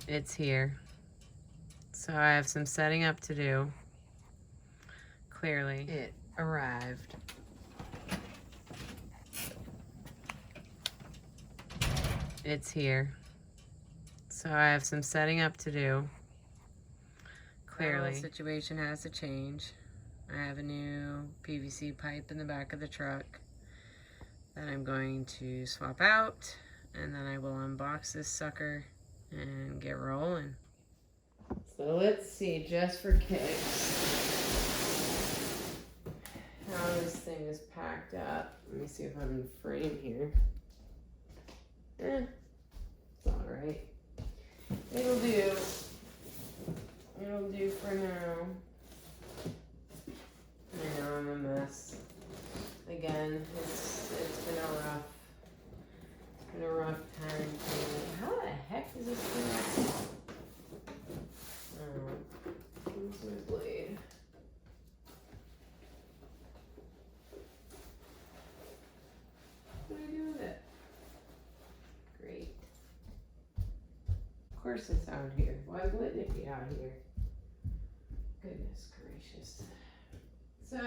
It's here. So I have some setting up to do. Clearly, it arrived. It's here. So I have some setting up to do. Clearly, the situation has to change. I have a new PVC pipe in the back of the truck that I'm going to swap out, and then I will unbox this sucker and get rolling. So let's see, just for kicks, how this thing is packed up. Let me see if I'm in frame here. It's alright. It'll do. It'll do for now. I know I'm a mess. Again, it's been a rough time for me. How the heck is this thing? Where's my blade? What do I do with it? Great. Of course it's out here. Why wouldn't it be out here? Goodness gracious. So,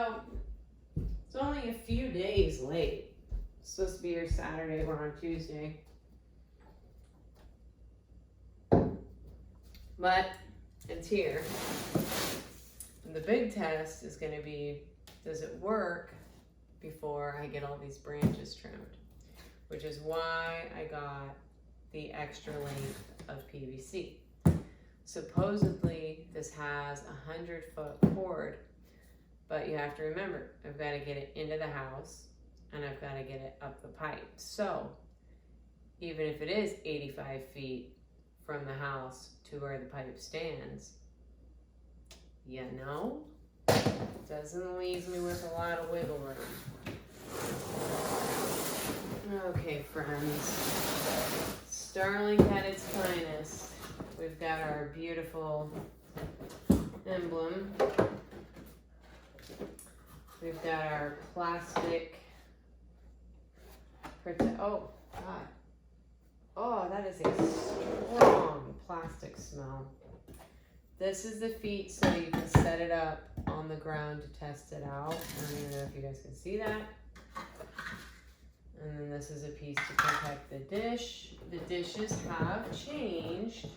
it's only a few days late. It's supposed to be here Saturday, we're on Tuesday. But it's here. And the big test is going to be, does it work before I get all these branches trimmed? Which is why I got the extra length of PVC. Supposedly this has 100-foot cord, but you have to remember, I've got to get it into the house and I've got to get it up the pipe. So even if it is 85 feet from the house to where the pipe stands, you know, doesn't leave me with a lot of wiggle room. Okay, friends, Starlink at its finest. We've got our beautiful emblem. We've got our plastic oh God. Oh, that is a strong plastic smell. This is the feet so you can set it up on the ground to test it out. I don't even know if you guys can see that. And then this is a piece to protect the dish. The dishes have changed.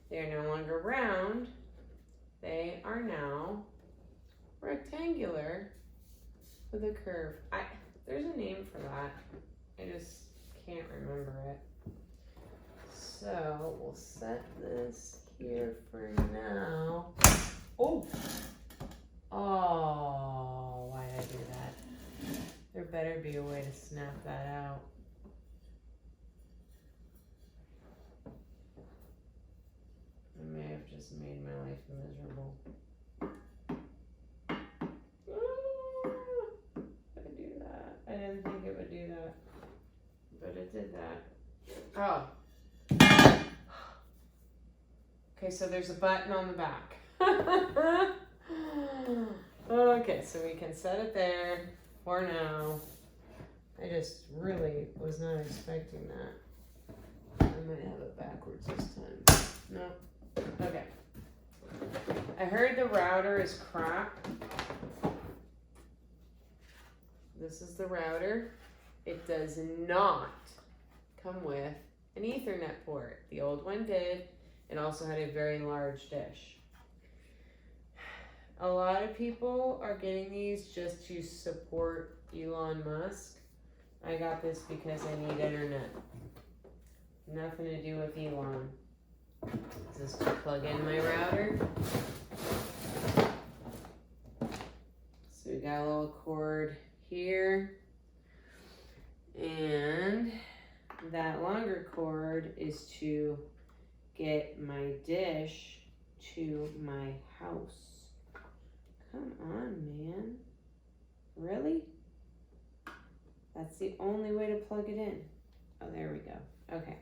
They're no longer round. They are now rectangular with a curve. There's a name for that. I just can't remember it. So we'll set this here for now. Oh, why did I do that? There better be a way to snap that out. I may have just made my life miserable. Did I do that? I didn't think it would do that, but it did that. Oh. Okay, so there's a button on the back. Okay, so we can set it there for now. I just really was not expecting that. I might have it backwards this time. No. Okay. I heard the router is crap. This is the router. It does not come with an Ethernet port. The old one did. It also had a very large dish. A lot of people are getting these just to support Elon Musk. I got this because I need internet. Nothing to do with Elon. This is to plug in my router. So we got a little cord here. And that longer cord is to get my dish to my house. Come on, man. Really? That's the only way to plug it in. Oh, there we go. Okay.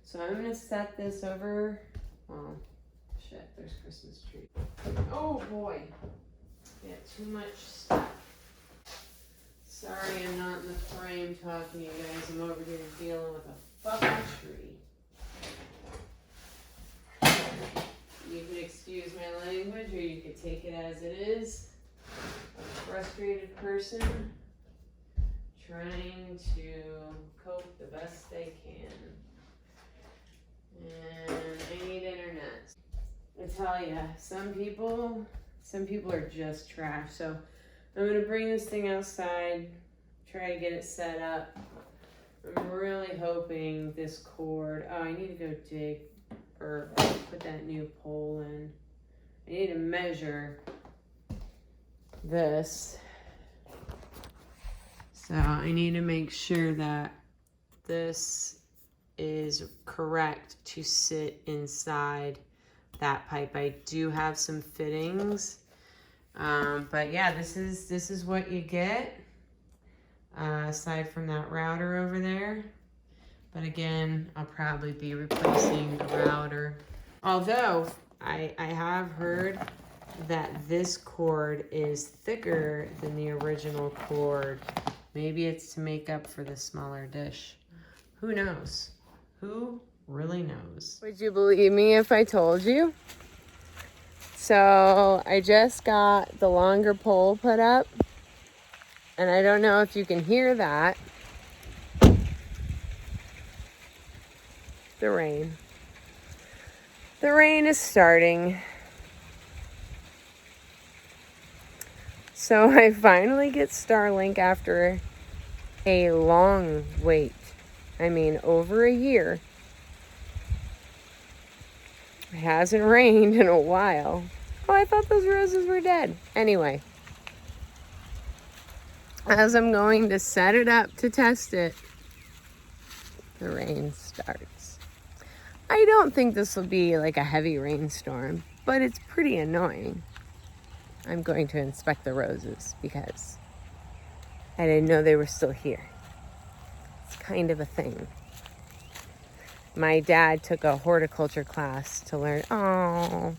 So I'm gonna set this over. Oh, shit, there's Christmas tree. Oh boy. Yeah, too much stuff. Sorry I'm not in the frame talking to you guys. I'm over here dealing with a fucking tree. excuse my language, or you could take it as it is. A frustrated person trying to cope the best they can. And I need internet. I tell ya, some people are just trash. So I'm gonna bring this thing outside, try to get it set up. I'm really hoping this cord, oh, I need to go dig or put that new pole in. I need to measure this. So I need to make sure that this is correct to sit inside that pipe. I do have some fittings, but yeah, this is what you get, aside from that router over there. But again, I'll probably be replacing the router. Although I have heard that this cord is thicker than the original cord. Maybe it's to make up for the smaller dish. Who knows? Who really knows? Would you believe me if I told you? So I just got the longer pole put up, and I don't know if you can hear that. The rain. The rain is starting. So I finally get Starlink after a long wait. I mean, over a year. It hasn't rained in a while. Oh, I thought those roses were dead. Anyway, as I'm going to set it up to test it, the rain starts. I don't think this will be like a heavy rainstorm, but it's pretty annoying. I'm going to inspect the roses because I didn't know they were still here. It's kind of a thing. My dad took a horticulture class to learn, oh,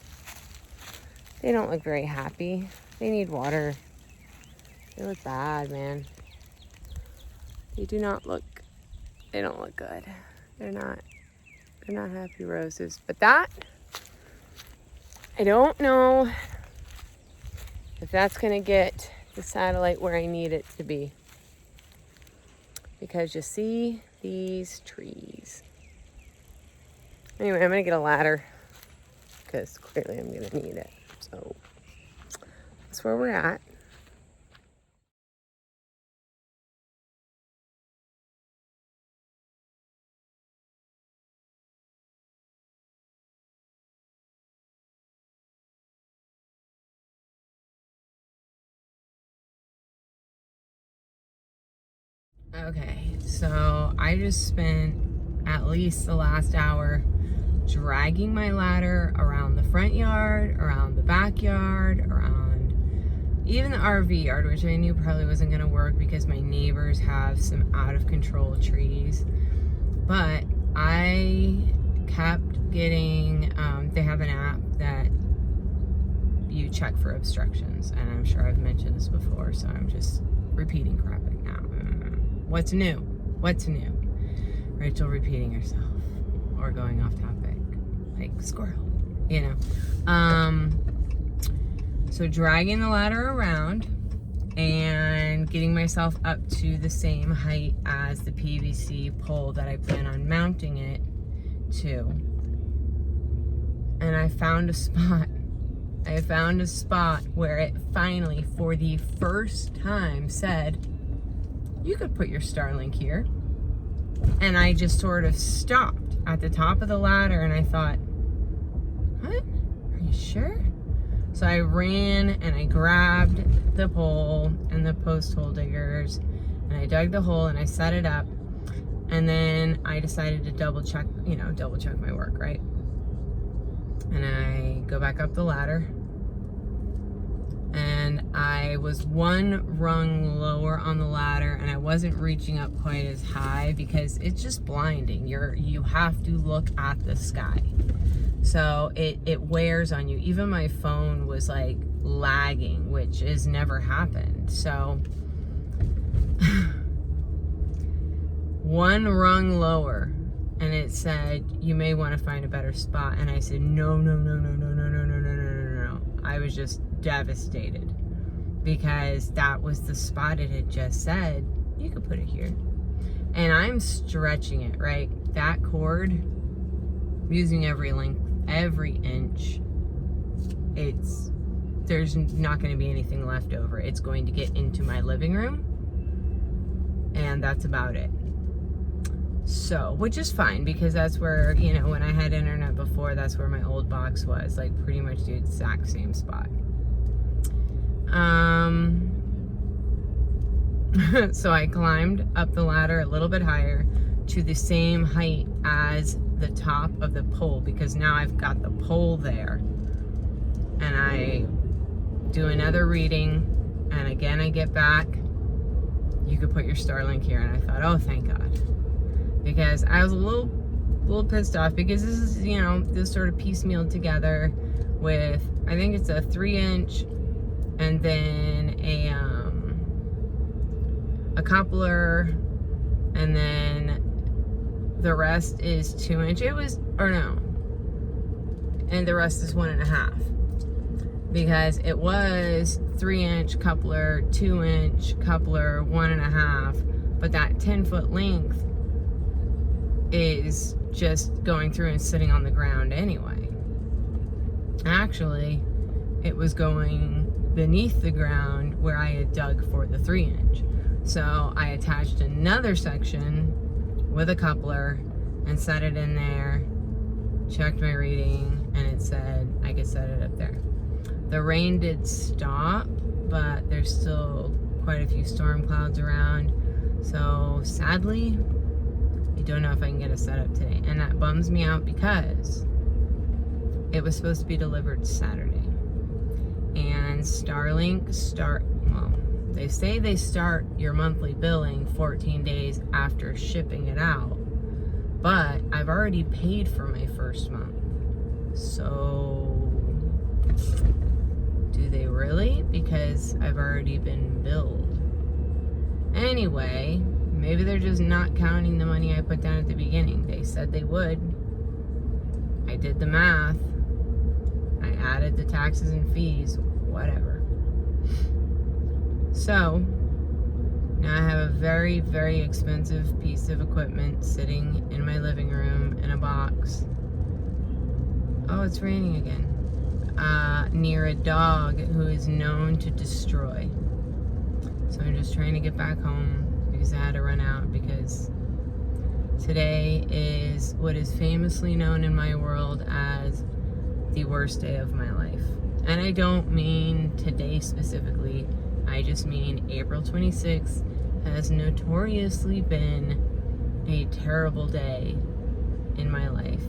they don't look very happy. They need water. They look bad, man. They don't look good. They're not happy roses. But that, I don't know if that's gonna get the satellite where I need it to be. Because you see these trees. Anyway, I'm gonna get a ladder because clearly I'm gonna need it. So that's where we're at. Okay, so I just spent at least the last hour dragging my ladder around the front yard, around the backyard, around even the RV yard, which I knew probably wasn't gonna work because my neighbors have some out of control trees. But I kept getting, they have an app that you check for obstructions, and I'm sure I've mentioned this before, so I'm just repeating crap right now. What's new? What's new? Rachel repeating herself or going off topic, like squirrel, you know. So dragging the ladder around and getting myself up to the same height as the PVC pole that I plan on mounting it to. And I found a spot. I found a spot where it finally, for the first time, said, you could put your Starlink here. And I just sort of stopped at the top of the ladder and I thought, what? Are you sure? So I ran and I grabbed the pole and the post hole diggers and I dug the hole and I set it up. And then I decided to double check my work, right? And I go back up the ladder. And I was one rung lower on the ladder and I wasn't reaching up quite as high because it's just blinding. You have to look at the sky. So it wears on you. Even my phone was like lagging, which has never happened. So one rung lower and it said, you may want to find a better spot. And I said, no, no, no, no, no, no, no, no, no, no, no, no. I was just devastated because that was the spot it had just said, you could put it here. And I'm stretching it, right? That cord, using every length, every inch, there's not going to be anything left over. It's going to get into my living room, and that's about it. So, which is fine, because that's where, you know, when I had internet before, that's where my old box was, like pretty much the exact same spot. So I climbed up the ladder a little bit higher to the same height as the top of the pole, because now I've got the pole there. And I do another reading, and again I get back, you could put your Starlink here. And I thought, oh, thank God. Because I was a little pissed off, because this is, you know, this sort of piecemealed together with, I think it's a 3-inch and then a coupler, and then the rest is 2-inch. It was, or no, and the rest is 1.5, because it was 3-inch coupler, 2-inch coupler, 1.5, but that 10-foot length is just going through and sitting on the ground anyway. Actually, it was going beneath the ground where I had dug for the 3-inch. So I attached another section with a coupler and set it in there, checked my reading, and it said I could set it up there. The rain did stop, but there's still quite a few storm clouds around. So sadly, I don't know if I can get it set up today. And that bums me out, because it was supposed to be delivered Saturday. And Starlink they say they start your monthly billing 14 days after shipping it out. But I've already paid for my first month. So, do they really? Because I've already been billed. Anyway, maybe they're just not counting the money I put down at the beginning. They said they would. I did the math. I added the taxes and fees, whatever. So, now I have a very, very expensive piece of equipment sitting in my living room in a box. Oh, it's raining again. Near a dog who is known to destroy. So I'm just trying to get back home, because I had to run out, because today is what is famously known in my world as the worst day of my life. And I don't mean today specifically, I just mean April 26th has notoriously been a terrible day in my life.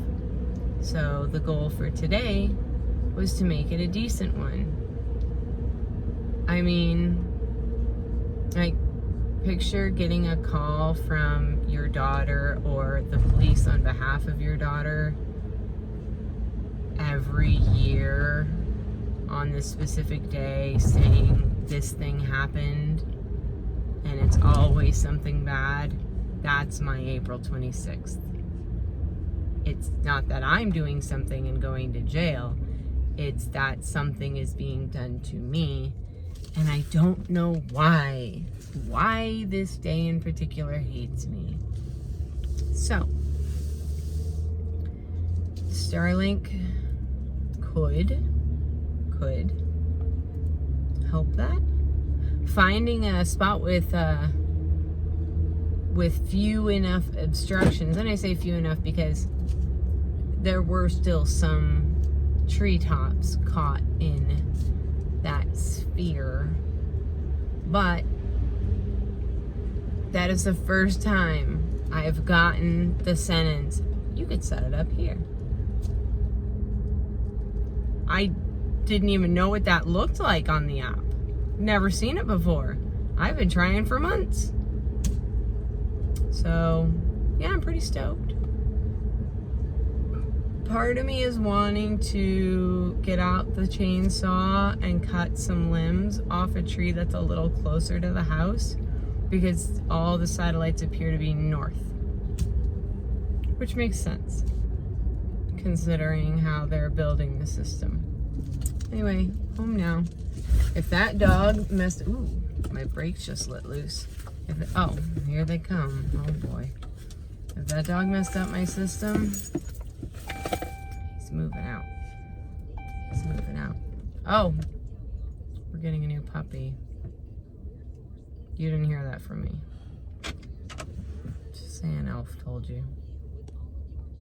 So the goal for today was to make it a decent one. I mean, like, picture getting a call from your daughter or the police on behalf of your daughter every year on this specific day saying this thing happened, and it's always something bad. That's my April 26th. It's not that I'm doing something and going to jail. It's that something is being done to me, and I don't know why. Why this day in particular hates me. So, Starlink could help that. Finding a spot with few enough obstructions, and I say few enough because there were still some treetops caught in that sphere, but that is the first time I've gotten the sentence, you could set it up here. I didn't even know what that looked like on the app. Never seen it before. I've been trying for months. So, yeah, I'm pretty stoked. Part of me is wanting to get out the chainsaw and cut some limbs off a tree that's a little closer to the house, because all the satellites appear to be north. which makes sense considering how they're building the system. Anyway, home now. If that dog messed, ooh, my brakes just let loose. Oh, here they come. Oh boy. If that dog messed up my system, he's moving out. He's moving out. Oh, we're getting a new puppy. You didn't hear that from me. Just saying, Elf told you.